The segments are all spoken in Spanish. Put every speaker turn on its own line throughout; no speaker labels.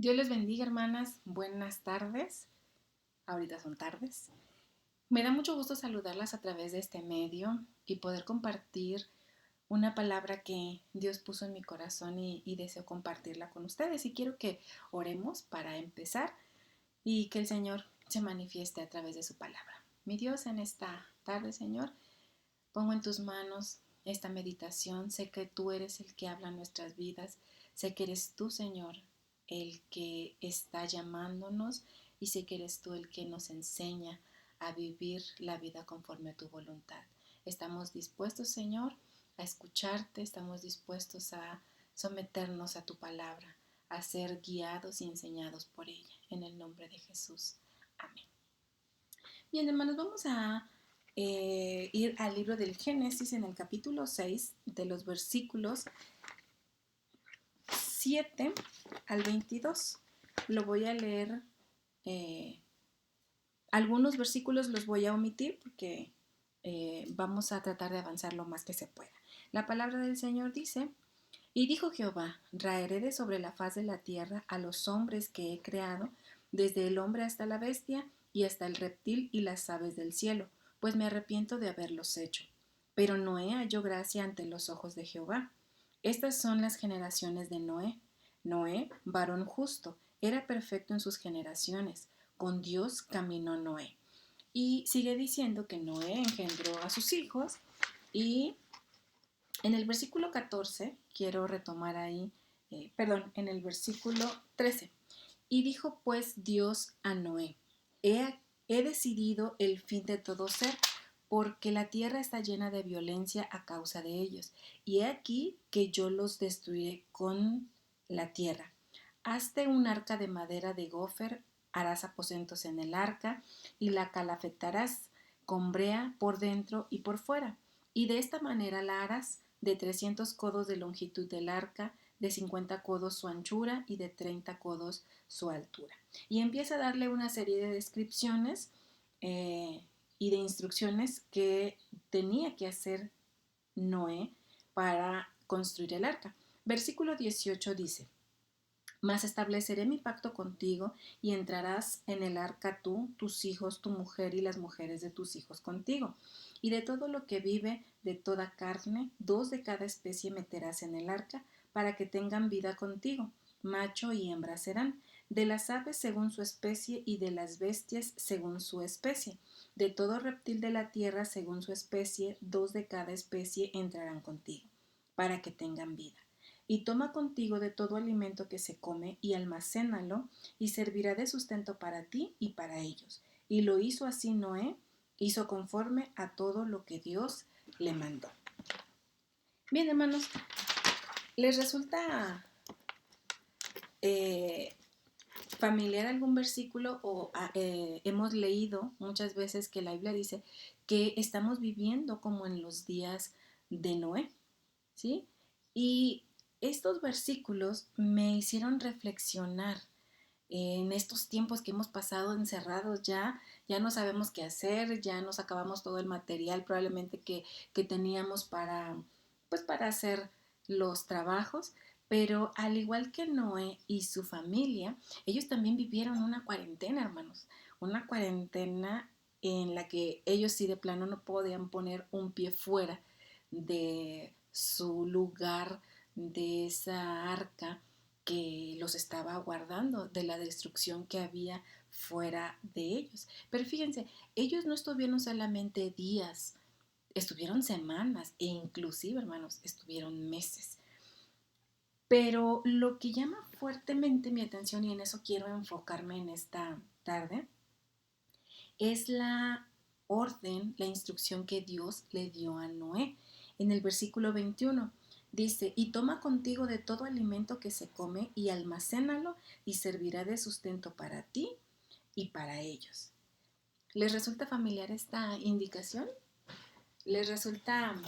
Dios les bendiga, hermanas. Buenas tardes. Ahorita son tardes. Me da mucho gusto saludarlas a través de este medio y poder compartir una palabra que Dios puso en mi corazón y deseo compartirla con ustedes. Y quiero que oremos para empezar y que el Señor se manifieste a través de su palabra. Mi Dios, en esta tarde, Señor, pongo en tus manos esta meditación. Sé que tú eres el que habla en nuestras vidas. Sé que eres tú, Señor, el que está llamándonos y sé que eres tú el que nos enseña a vivir la vida conforme a tu voluntad. Estamos dispuestos, Señor, a escucharte, estamos dispuestos a someternos a tu palabra, a ser guiados y enseñados por ella. En el nombre de Jesús. Amén. Bien, hermanos, vamos a ir al libro del Génesis en el capítulo 6 de los versículos 7 al 22. Lo voy a leer, eh, algunos versículos los voy a omitir porque vamos a tratar de avanzar lo más que se pueda. La palabra del Señor dice: y dijo Jehová, raeré de sobre la faz de la tierra a los hombres que he creado, desde el hombre hasta la bestia, y hasta el reptil y las aves del cielo, pues me arrepiento de haberlos hecho. Pero Noé halló gracia ante los ojos de Jehová. Estas son las generaciones de Noé. Noé, varón justo, era perfecto en sus generaciones. Con Dios caminó Noé. Y sigue diciendo que Noé engendró a sus hijos y en el versículo 14, quiero retomar ahí, en el versículo 13. Y dijo pues Dios a Noé: he decidido el fin de todo ser, porque la tierra está llena de violencia a causa de ellos. Y he aquí que yo los destruiré con la tierra. Hazte un arca de madera de gofer, harás aposentos en el arca, y la calafetarás con brea por dentro y por fuera. Y de esta manera la harás de 300 codos de longitud del arca, de 50 codos su anchura y de 30 codos su altura. Y empieza a darle una serie de descripciones eh, y de instrucciones que tenía que hacer Noé para construir el arca. Versículo 18 dice: mas estableceré mi pacto contigo y entrarás en el arca tú, tus hijos, tu mujer y las mujeres de tus hijos contigo. Y de todo lo que vive, de toda carne, 2 de cada especie meterás en el arca, para que tengan vida contigo. Macho y hembra serán, de las aves según su especie y de las bestias según su especie. De todo reptil de la tierra según su especie, 2 de cada especie entrarán contigo, para que tengan vida. Y toma contigo de todo alimento que se come y almacénalo, y servirá de sustento para ti y para ellos. Y lo hizo así Noé, hizo conforme a todo lo que Dios le mandó. Bien, hermanos, ¿les resulta eh, familiar algún versículo o hemos leído muchas veces que la Biblia dice que estamos viviendo como en los días de Noé? ¿Sí? Y estos versículos me hicieron reflexionar en estos tiempos que hemos pasado encerrados. Ya no sabemos qué hacer, ya nos acabamos todo el material probablemente que teníamos pues para hacer los trabajos, pero al igual que Noé y su familia, ellos también vivieron una cuarentena, hermanos, una cuarentena en la que ellos sí de plano no podían poner un pie fuera de su lugar, de esa arca que los estaba guardando de la destrucción que había fuera de ellos. Pero fíjense, ellos no estuvieron solamente días, estuvieron semanas e inclusive, hermanos, estuvieron meses. Pero lo que llama fuertemente mi atención, y en eso quiero enfocarme en esta tarde, es la orden, la instrucción que Dios le dio a Noé. En el versículo 21 dice: y toma contigo de todo alimento que se come y almacénalo, y servirá de sustento para ti y para ellos. ¿Les resulta familiar esta indicación? ¿Les resulta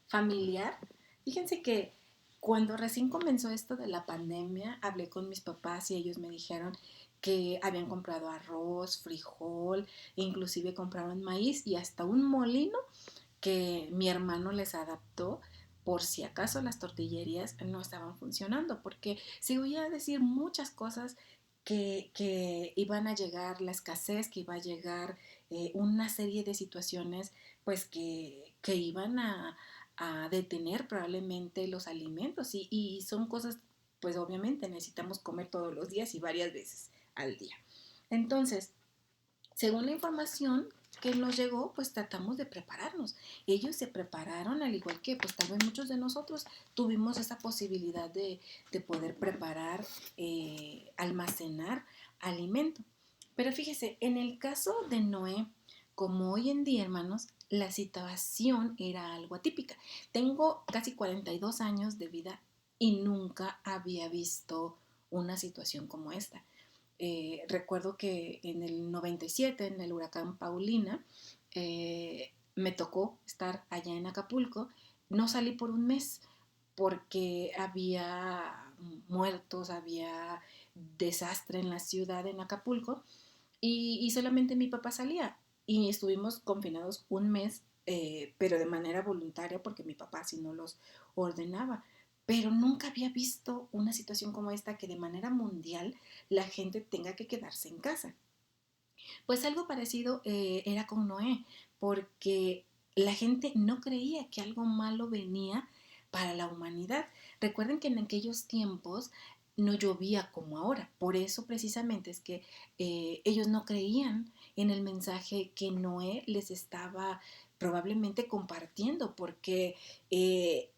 familiar? Fíjense que cuando recién comenzó esto de la pandemia, hablé con mis papás y ellos me dijeron que habían comprado arroz, frijol, e inclusive compraron maíz y hasta un molino que mi hermano les adaptó por si acaso las tortillerías no estaban funcionando, porque se oía decir muchas cosas que iban a llegar la escasez, que iba a llegar una serie de situaciones pues que iban a detener probablemente los alimentos y son cosas pues obviamente necesitamos comer todos los días y varias veces al día. Entonces, según la información que nos llegó, pues tratamos de prepararnos. Ellos se prepararon al igual que pues tal vez muchos de nosotros tuvimos esa posibilidad de poder preparar, almacenar alimento. Pero fíjese, en el caso de Noé, como hoy en día, hermanos, la situación era algo atípica. Tengo casi 42 años de vida y nunca había visto una situación como esta. Recuerdo que en el 97, en el huracán Paulina, me tocó estar allá en Acapulco. No salí por un mes porque había muertos, había desastre en la ciudad, en Acapulco, y solamente mi papá salía. Y estuvimos confinados un mes, pero de manera voluntaria porque mi papá así no los ordenaba. Pero nunca había visto una situación como esta que de manera mundial la gente tenga que quedarse en casa. Pues algo parecido era con Noé, porque la gente no creía que algo malo venía para la humanidad. Recuerden que en aquellos tiempos no llovía como ahora, por eso precisamente es que ellos no creían en el mensaje que Noé les estaba probablemente compartiendo, porque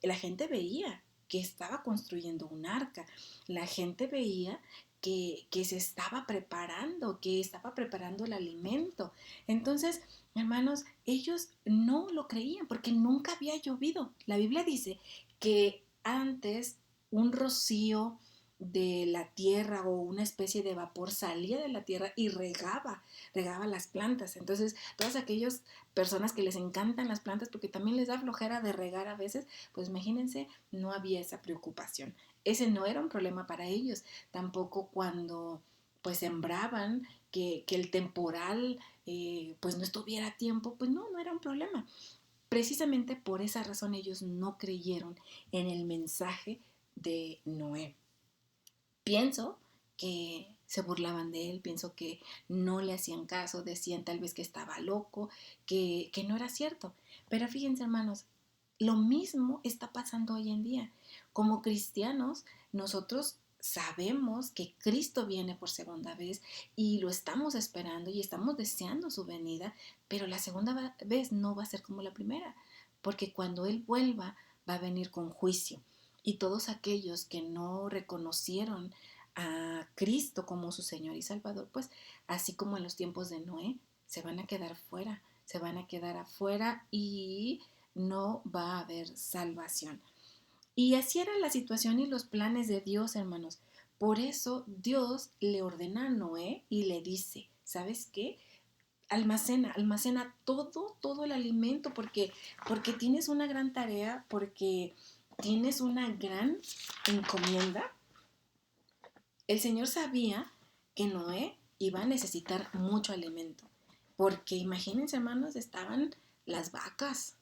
la gente veía que estaba construyendo un arca, la gente veía que se estaba preparando, que estaba preparando el alimento. Entonces, hermanos, ellos no lo creían porque nunca había llovido. La Biblia dice que antes un rocío de la tierra o una especie de vapor salía de la tierra y regaba las plantas. Entonces, todas aquellas personas que les encantan las plantas porque también les da flojera de regar a veces, pues imagínense, no había esa preocupación. Ese no era un problema para ellos, tampoco cuando pues sembraban que el temporal pues no estuviera a tiempo, pues no era un problema. Precisamente por esa razón ellos no creyeron en el mensaje de Noé. Pienso que se burlaban de él, pienso que no le hacían caso, decían tal vez que estaba loco, que no era cierto. Pero fíjense, hermanos, lo mismo está pasando hoy en día. Como cristianos, nosotros sabemos que Cristo viene por segunda vez y lo estamos esperando y estamos deseando su venida, pero la segunda vez no va a ser como la primera, porque cuando Él vuelva va a venir con juicio y todos aquellos que no reconocieron a Cristo como su Señor y Salvador, pues así como en los tiempos de Noé, se van a quedar fuera, se van a quedar afuera y no va a haber salvación. Y así era la situación y los planes de Dios, hermanos. Por eso Dios le ordena a Noé y le dice, ¿sabes qué? Almacena todo el alimento porque tienes una gran tarea, porque tienes una gran encomienda. El Señor sabía que Noé iba a necesitar mucho alimento, porque imagínense, hermanos, estaban las vacas,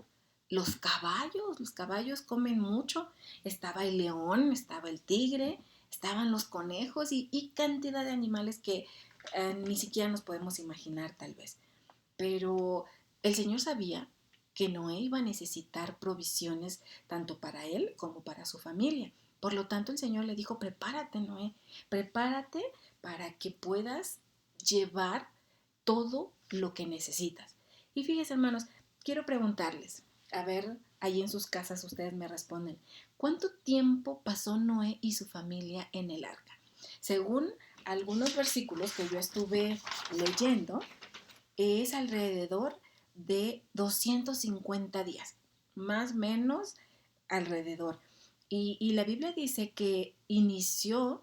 los caballos comen mucho, estaba el león, estaba el tigre, estaban los conejos y cantidad de animales que ni siquiera nos podemos imaginar tal vez. Pero el Señor sabía que Noé iba a necesitar provisiones tanto para él como para su familia. Por lo tanto, el Señor le dijo, prepárate, Noé, prepárate para que puedas llevar todo lo que necesitas. Y fíjense, hermanos, quiero preguntarles, a ver, ahí en sus casas ustedes me responden, ¿cuánto tiempo pasó Noé y su familia en el arca? Según algunos versículos que yo estuve leyendo, es alrededor de 250 días, más o menos alrededor. Y la Biblia dice que inició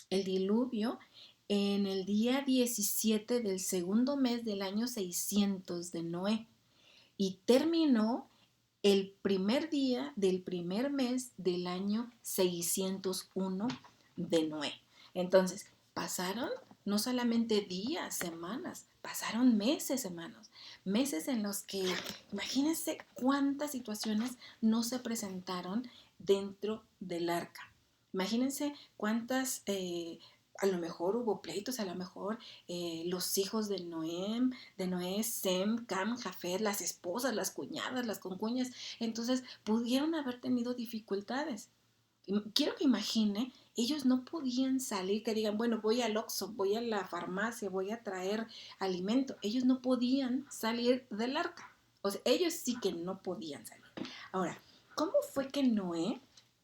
el diluvio en el día 17 del segundo mes del año 600 de Noé y terminó el primer día del primer mes del año 601 de Noé. Entonces, pasaron no solamente días, semanas, pasaron meses, hermanos, meses en los que, imagínense cuántas situaciones no se presentaron dentro del arca. Imagínense cuántas, a lo mejor hubo pleitos, a lo mejor los hijos de Noé, Sem, Cam, Jafet, las esposas, las cuñadas, las concuñas, entonces pudieron haber tenido dificultades. Quiero que imagine, ellos no podían salir, que digan, bueno, voy al Oxxo, voy a la farmacia, voy a traer alimento. Ellos no podían salir del arca. O sea, ellos sí que no podían salir. Ahora, ¿cómo fue que Noé,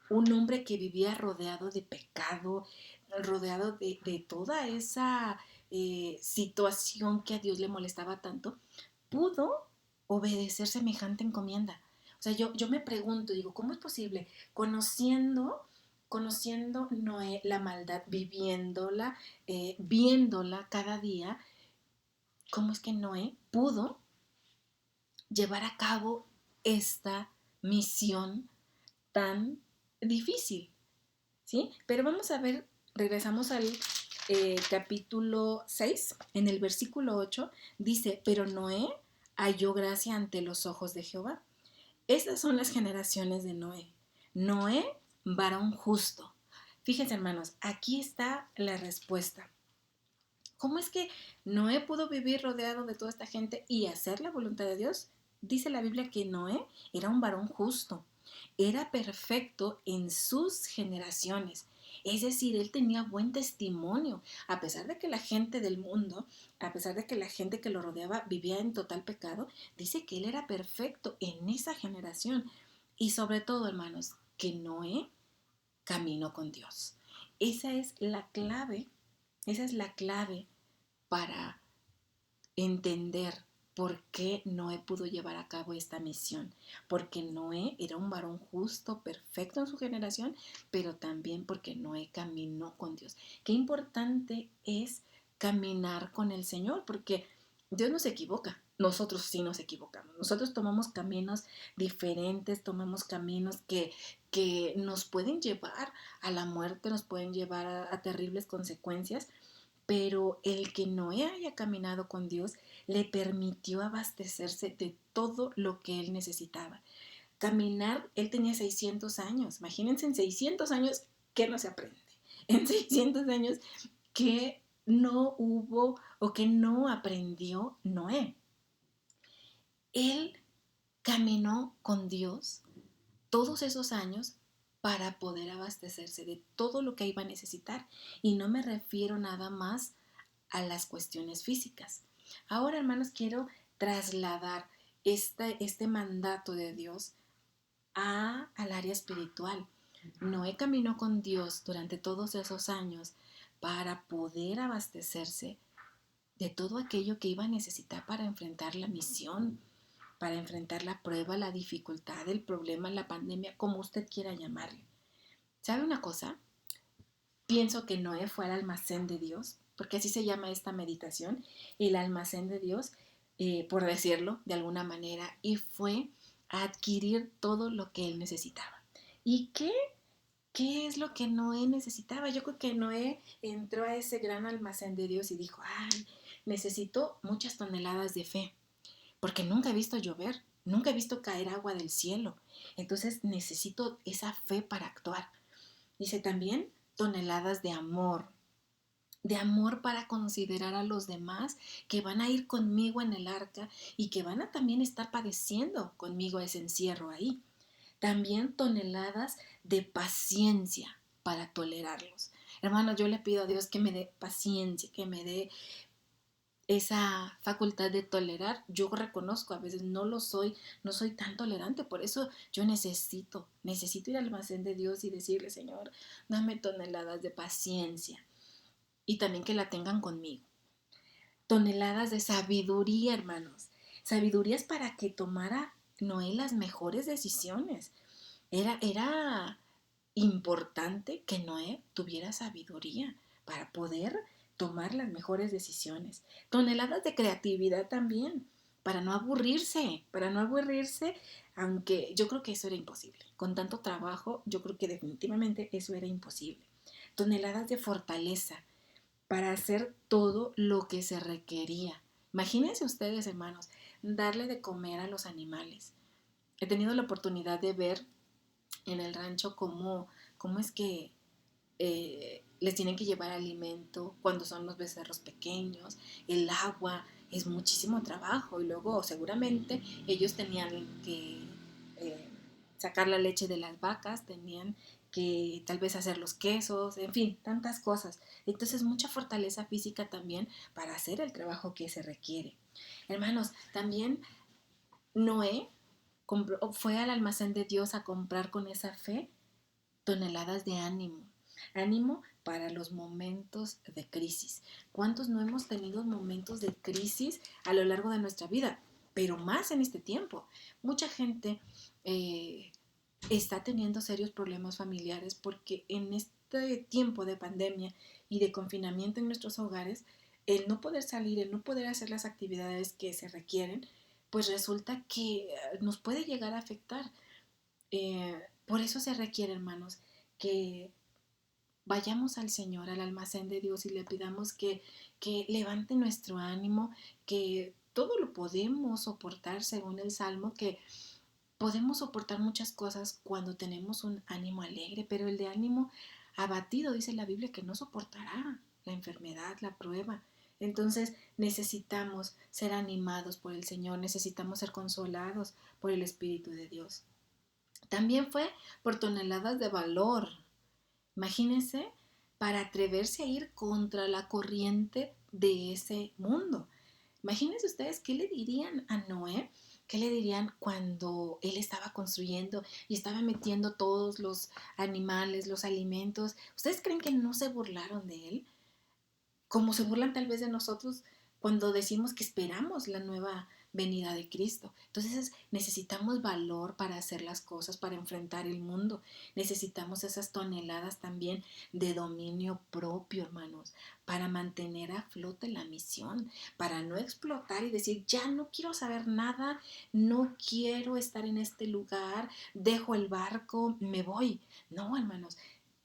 un hombre que vivía rodeado de pecado, rodeado de toda esa situación que a Dios le molestaba tanto, pudo obedecer semejante encomienda? O sea, yo me pregunto, digo, ¿cómo es posible? Conociendo Noé la maldad, viviéndola, viéndola cada día, ¿cómo es que Noé pudo llevar a cabo esta misión tan difícil? ¿Sí? Pero vamos a ver, regresamos al capítulo 6, en el versículo 8, dice, pero Noé halló gracia ante los ojos de Jehová. Estas son las generaciones de Noé. Noé, varón justo. Fíjense, hermanos, aquí está la respuesta. ¿Cómo es que Noé pudo vivir rodeado de toda esta gente y hacer la voluntad de Dios? Dice la Biblia que Noé era un varón justo, era perfecto en sus generaciones. Es decir, él tenía buen testimonio, a pesar de que la gente del mundo, a pesar de que la gente que lo rodeaba vivía en total pecado, dice que él era perfecto en esa generación. Y sobre todo, hermanos, que Noé caminó con Dios. Esa es la clave, esa es la clave para entender por qué Noé pudo llevar a cabo esta misión. Porque Noé era un varón justo, perfecto en su generación, pero también porque Noé caminó con Dios. Qué importante es caminar con el Señor, porque Dios no se equivoca. Nosotros sí nos equivocamos. Nosotros tomamos caminos diferentes, tomamos caminos que nos pueden llevar a la muerte, nos pueden llevar a terribles consecuencias, pero el que Noé haya caminado con Dios le permitió abastecerse de todo lo que él necesitaba. Caminar, él tenía 600 años. Imagínense en 600 años que no se aprende. En 600 años que no hubo o que no aprendió Noé. Él caminó con Dios todos esos años para poder abastecerse de todo lo que iba a necesitar. Y no me refiero nada más a las cuestiones físicas. Ahora, hermanos, quiero trasladar este mandato de Dios al área espiritual. Noé caminó con Dios durante todos esos años para poder abastecerse de todo aquello que iba a necesitar para enfrentar la misión, para enfrentar la prueba, la dificultad, el problema, la pandemia, como usted quiera llamarle. ¿Sabe una cosa? Pienso que Noé fue al almacén de Dios, porque así se llama esta meditación, el almacén de Dios, por decirlo de alguna manera, y fue a adquirir todo lo que él necesitaba. ¿Y qué es lo que Noé necesitaba? Yo creo que Noé entró a ese gran almacén de Dios y dijo, ay, necesito muchas toneladas de fe, porque nunca he visto llover, nunca he visto caer agua del cielo, entonces necesito esa fe para actuar. Dice también toneladas de amor para considerar a los demás que van a ir conmigo en el arca y que van a también estar padeciendo conmigo ese encierro ahí. También toneladas de paciencia para tolerarlos. Hermanos, yo le pido a Dios que me dé paciencia, que me dé esa facultad de tolerar. Yo reconozco, a veces no lo soy, no soy tan tolerante, por eso yo necesito ir al almacén de Dios y decirle, Señor, dame toneladas de paciencia y también que la tengan conmigo. Toneladas de sabiduría, hermanos. Sabiduría es para que tomara Noé las mejores decisiones. Era importante que Noé tuviera sabiduría para poder tomar las mejores decisiones. Toneladas de creatividad también, para no aburrirse, aunque yo creo que eso era imposible. Con tanto trabajo, yo creo que definitivamente eso era imposible. Toneladas de fortaleza para hacer todo lo que se requería. Imagínense ustedes, hermanos, darle de comer a los animales. He tenido la oportunidad de ver en el rancho cómo es que les tienen que llevar alimento cuando son los becerros pequeños, el agua, es muchísimo trabajo y luego seguramente ellos tenían que eh, sacar la leche de las vacas, tenían que tal vez hacer los quesos, en fin, tantas cosas. Entonces mucha fortaleza física también para hacer el trabajo que se requiere. Hermanos, también Noé fue al almacén de Dios a comprar con esa fe toneladas de ánimo. Ánimo para los momentos de crisis. ¿Cuántos no hemos tenido momentos de crisis a lo largo de nuestra vida? Pero más en este tiempo. Mucha gente está teniendo serios problemas familiares porque en este tiempo de pandemia y de confinamiento en nuestros hogares, el no poder salir, el no poder hacer las actividades que se requieren, pues resulta que nos puede llegar a afectar. Por eso se requiere, hermanos, que vayamos al Señor, al almacén de Dios y le pidamos que levante nuestro ánimo, que todo lo podemos soportar según el Salmo, que podemos soportar muchas cosas cuando tenemos un ánimo alegre, pero el de ánimo abatido dice la Biblia que no soportará la enfermedad, la prueba. Entonces necesitamos ser animados por el Señor, necesitamos ser consolados por el Espíritu de Dios. También fue por toneladas de valor. Imagínense, para atreverse a ir contra la corriente de ese mundo. Imagínense ustedes qué le dirían a Noé, qué le dirían cuando él estaba construyendo y estaba metiendo todos los animales, los alimentos. ¿Ustedes creen que no se burlaron de él? Como se burlan tal vez de nosotros cuando decimos que esperamos la nueva venida de Cristo. Entonces necesitamos valor para hacer las cosas, para enfrentar el mundo. Necesitamos esas toneladas también de dominio propio, hermanos, para mantener a flote la misión, para no explotar y decir, ya no quiero saber nada, no quiero estar en este lugar, dejo el barco, me voy. No, hermanos,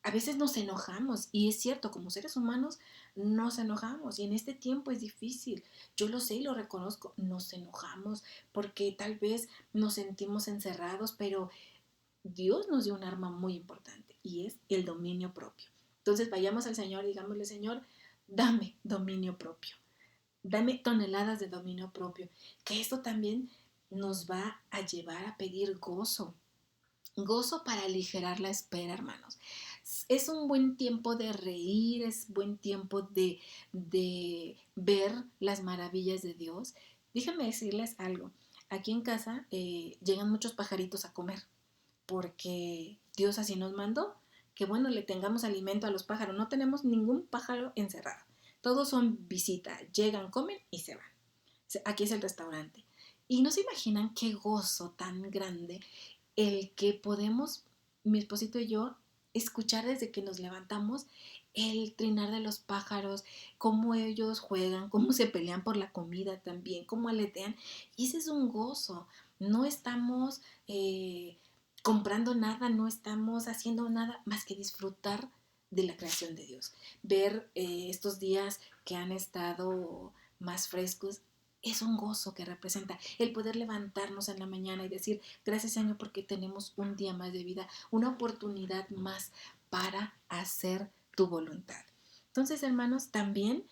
a veces nos enojamos y es cierto, como seres humanos nos enojamos y en este tiempo es difícil. Yo lo sé y lo reconozco, nos enojamos porque tal vez nos sentimos encerrados, pero Dios nos dio un arma muy importante y es el dominio propio. Entonces vayamos al Señor y digámosle, Señor, dame dominio propio, dame toneladas de dominio propio, que esto también nos va a llevar a pedir gozo. Gozo para aligerar la espera, hermanos. Es un buen tiempo de reír, es buen tiempo de ver las maravillas de Dios. Déjenme decirles algo. Aquí en casa llegan muchos pajaritos a comer porque Dios así nos mandó. Que bueno, le tengamos alimento a los pájaros. No tenemos ningún pájaro encerrado. Todos son visita. Llegan, comen y se van. Aquí es el restaurante. Y no se imaginan qué gozo tan grande el que podemos, mi esposito y yo, escuchar desde que nos levantamos el trinar de los pájaros, cómo ellos juegan, cómo se pelean por la comida también, cómo aletean. Y ese es un gozo. No estamos comprando nada, no estamos haciendo nada más que disfrutar de la creación de Dios. Ver estos días que han estado más frescos es un gozo que representa el poder levantarnos en la mañana y decir, gracias Señor porque tenemos un día más de vida, una oportunidad más para hacer tu voluntad. Entonces, hermanos, también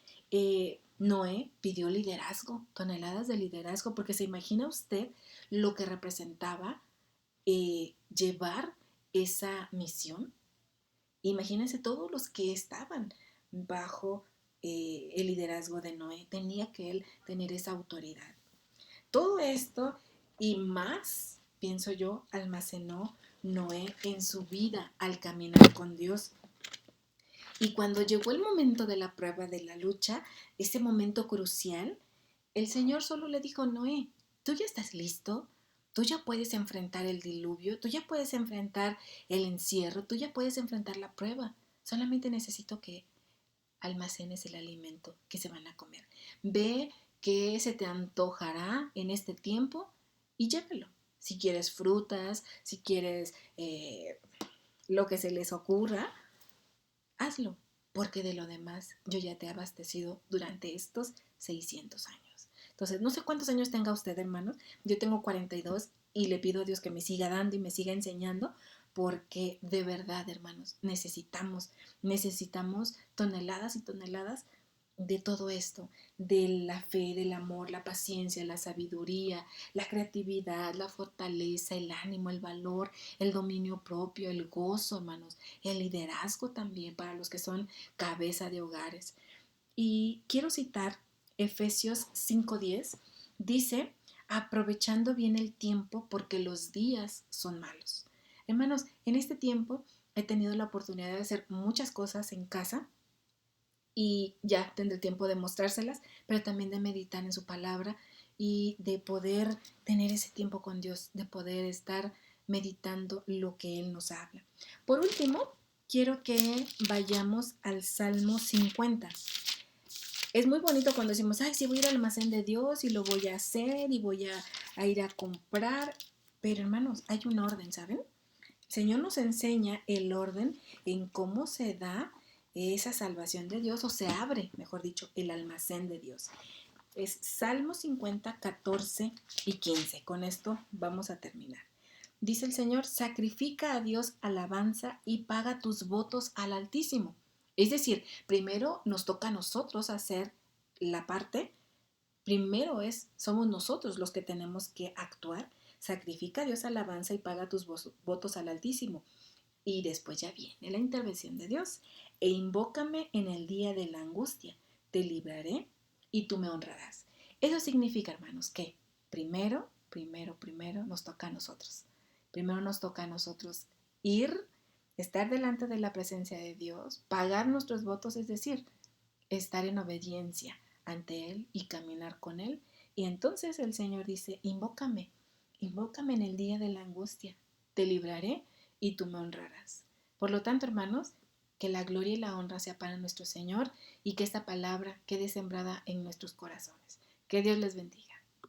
Noé pidió liderazgo, toneladas de liderazgo, porque se imagina usted lo que representaba llevar esa misión. Imagínense todos los que estaban bajo el liderazgo de Noé. Tenía que él tener esa autoridad. Todo esto y más, pienso yo, almacenó Noé en su vida al caminar con Dios. Y cuando llegó el momento de la prueba, de la lucha, ese momento crucial, el Señor solo le dijo, Noé, ¿tú ya estás listo? Tú ya puedes enfrentar el diluvio, tú ya puedes enfrentar el encierro, tú ya puedes enfrentar la prueba. Solamente necesito que almacenes el alimento que se van a comer. Ve qué se te antojará en este tiempo y llévelo. Si quieres frutas, si quieres lo que se les ocurra, hazlo, porque de lo demás yo ya te he abastecido durante estos 600 años. Entonces, no sé cuántos años tenga usted, hermanos. Yo tengo 42 y le pido a Dios que me siga dando y me siga enseñando, porque de verdad, hermanos, necesitamos toneladas y toneladas de todo esto, de la fe, del amor, la paciencia, la sabiduría, la creatividad, la fortaleza, el ánimo, el valor, el dominio propio, el gozo, hermanos, el liderazgo también para los que son cabeza de hogares. Y quiero citar Efesios 5:10, dice, aprovechando bien el tiempo porque los días son malos. Hermanos, en este tiempo he tenido la oportunidad de hacer muchas cosas en casa y ya tendré tiempo de mostrárselas, pero también de meditar en su palabra y de poder tener ese tiempo con Dios, de poder estar meditando lo que Él nos habla. Por último, quiero que vayamos al Salmo 50. Es muy bonito cuando decimos, ay, sí, voy a ir al almacén de Dios y lo voy a hacer y voy a ir a comprar. Pero hermanos, hay un orden, ¿saben? El Señor nos enseña el orden en cómo se da esa salvación de Dios, o se abre, mejor dicho, el almacén de Dios. Es Salmo 50, 14 y 15. Con esto vamos a terminar. Dice el Señor, sacrifica a Dios alabanza y paga tus votos al Altísimo. Es decir, primero nos toca a nosotros hacer la parte. Primero somos nosotros los que tenemos que actuar. Sacrifica a Dios alabanza y paga tus votos al Altísimo. Y después ya viene la intervención de Dios. E invócame en el día de la angustia. Te libraré y tú me honrarás. Eso significa, hermanos, que primero nos toca a nosotros. Primero nos toca a nosotros ir, estar delante de la presencia de Dios, pagar nuestros votos, es decir, estar en obediencia ante Él y caminar con Él. Y entonces el Señor dice, invócame en el día de la angustia, te libraré y tú me honrarás. Por lo tanto, hermanos, que la gloria y la honra sea para nuestro Señor y que esta palabra quede sembrada en nuestros corazones. Que Dios les bendiga.